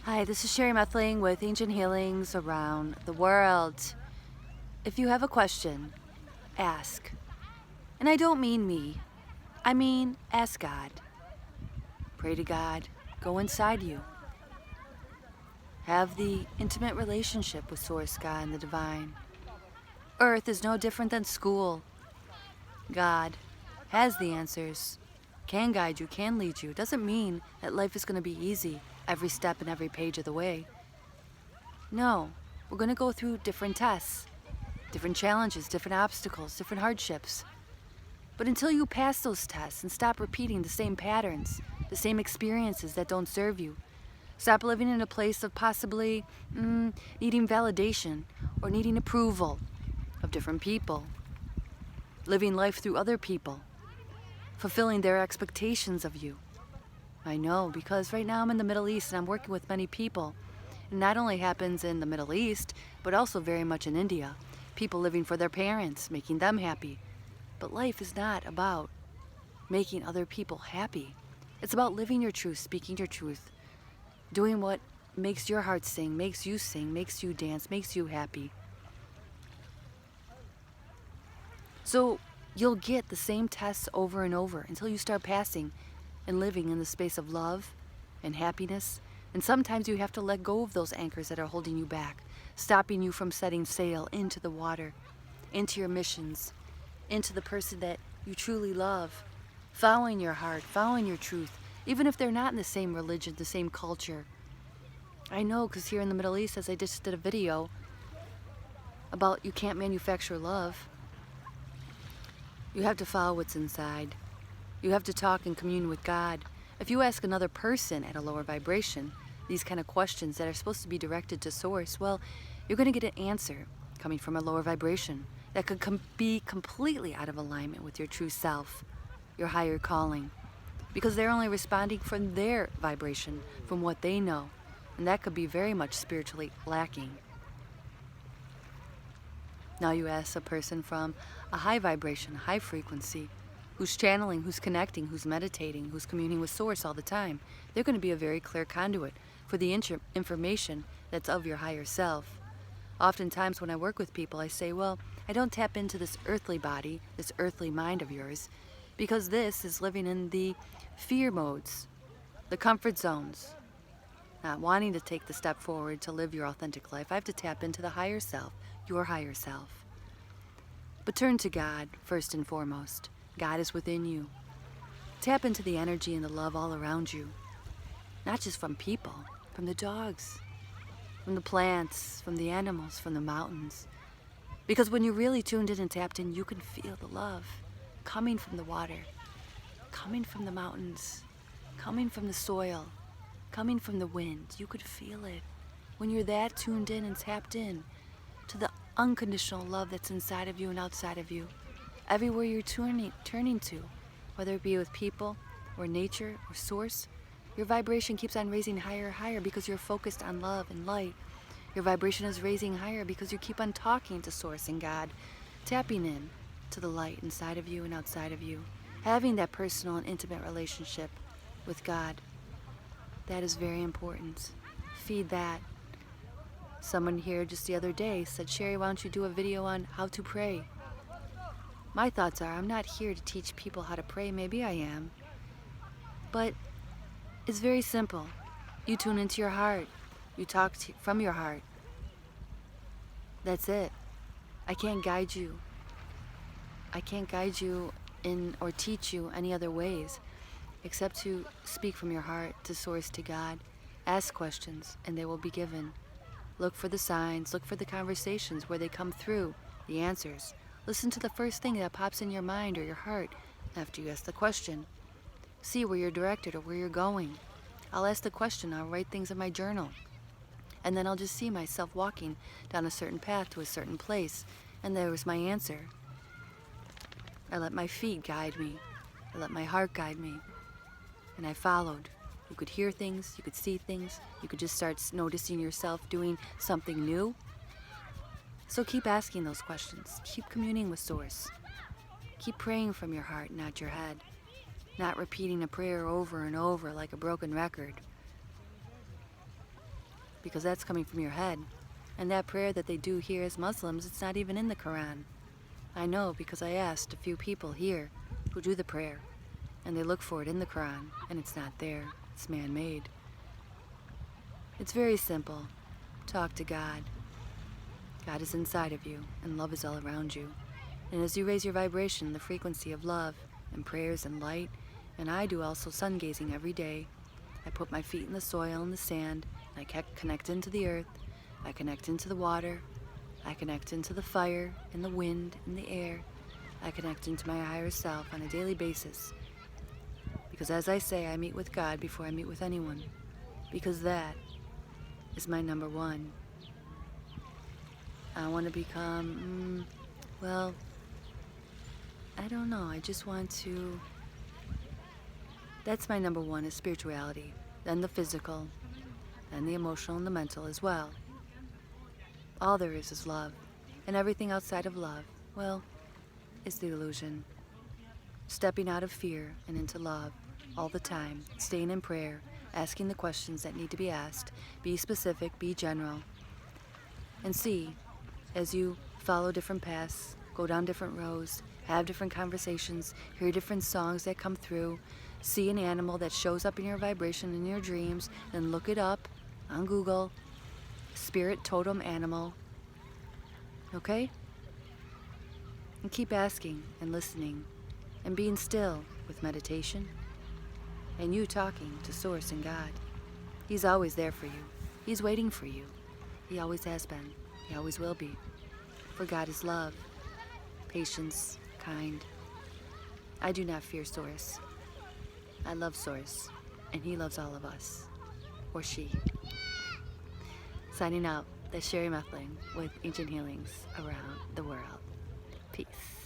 Hi, this is Sherry Methling with Ancient Healings around the world. If you have a question, ask. And I don't mean me. I mean ask God. Pray to God. Go inside you. Have the intimate relationship with Source God and the Divine. Earth is no different than school. God has the answers, can guide you, can lead you. Doesn't mean that life is going to be easy every step and every page of the way. No, we're going to go through different tests, different challenges, different obstacles, different hardships. But until you pass those tests and stop repeating the same patterns, the same experiences that don't serve you, stop living in a place of possibly needing validation or needing approval of different people, living life through other people, fulfilling their expectations of you. I know, because right now I'm in the Middle East and I'm working with many people. It not only happens in the Middle East, but also very much in India. People living for their parents, making them happy. But life is not about making other people happy. It's about living your truth, speaking your truth, doing what makes your heart sing, makes you dance, makes you happy. So you'll get the same tests over and over until you start passing and living in the space of love and happiness. And sometimes you have to let go of those anchors that are holding you back, stopping you from setting sail into the water, into your missions, into the person that you truly love, following your heart, following your truth, even if they're not in the same religion, the same culture. I know, because here in the Middle East, as I just did a video about you can't manufacture love, you have to follow what's inside. You have to talk and commune with God. If you ask another person at a lower vibration these kind of questions that are supposed to be directed to Source, well, you're going to get an answer coming from a lower vibration that could be completely out of alignment with your true self, your higher calling, because they're only responding from their vibration, from what they know, and that could be very much spiritually lacking. Now you ask a person from a high vibration, high frequency, who's channeling, who's connecting, who's meditating, who's communing with Source all the time. They're going to be a very clear conduit for the information that's of your higher self. Oftentimes when I work with people, I say, well, I don't tap into this earthly body, this earthly mind of yours, because this is living in the fear modes, the comfort zones, not wanting to take the step forward to live your authentic life. I have to tap into the higher self, your higher self. But turn to God first and foremost. God is within you. Tap into the energy and the love all around you, not just from people, from the dogs, from the plants, from the animals, from the mountains. Because when you're really tuned in and tapped in, you can feel the love coming from the water, coming from the mountains, coming from the soil, coming from the wind. You could feel it when you're that tuned in and tapped in to the unconditional love that's inside of you and outside of you. Everywhere you're turning to, whether it be with people or nature or Source, your vibration keeps on raising higher and higher because you're focused on love and light. Your vibration is raising higher because you keep on talking to Source and God, tapping in to the light inside of you and outside of you, having that personal and intimate relationship with God. That is very important. Feed that. Someone here just the other day said, Sherry, why don't you do a video on how to pray? My thoughts are, I'm not here to teach people how to pray. Maybe I am. But it's very simple. You tune into your heart. You talk from your heart. That's it. I can't guide you. I can't guide you in or teach you any other ways except to speak from your heart to Source, to God. Ask questions and they will be given. Look for the signs. Look for the conversations where they come through, the answers. Listen to the first thing that pops in your mind or your heart after you ask the question. See where you're directed or where you're going. I'll ask the question. I'll write things in my journal. And then I'll just see myself walking down a certain path to a certain place. And there was my answer. I let my feet guide me. I let my heart guide me. And I followed. You could hear things. You could see things. You could just start noticing yourself doing something new. So keep asking those questions. Keep communing with Source. Keep praying from your heart, not your head. Not repeating a prayer over and over like a broken record. because that's coming from your head. And that prayer that they do here as Muslims, it's not even in the Quran. I know because I asked a few people here who do the prayer, and they look for it in the Quran, and it's not there. It's man-made. It's very simple. Talk to God. God is inside of you, and love is all around you. And as you raise your vibration, the frequency of love, and prayers and light, and I do also sun gazing every day. I put my feet in the soil and the sand, and I connect into the earth. I connect into the water. I connect into the fire, and the wind, and the air. I connect into my higher self on a daily basis. Because as I say, I meet with God before I meet with anyone. Because that is my number one. I want to become, well, I don't know. I just want to... That's my number one, is spirituality. Then the physical, then the emotional and the mental as well. All there is love. And everything outside of love, well, is the illusion. Stepping out of fear and into love all the time. Staying in prayer. Asking the questions that need to be asked. Be specific, be general. And see, as you follow different paths, go down different roads, have different conversations, hear different songs that come through, see an animal that shows up in your vibration in your dreams, then look it up on Google, spirit totem animal, okay? And keep asking and listening and being still with meditation and you talking to Source and God. He's always there for you. He's waiting for you. He always has been. He always will be. For God is love, patience, kind. I do not fear Source. I love Source, and he loves all of us. Or she. Signing out, that's Sherry Methling with Ancient Healings Around the World. Peace.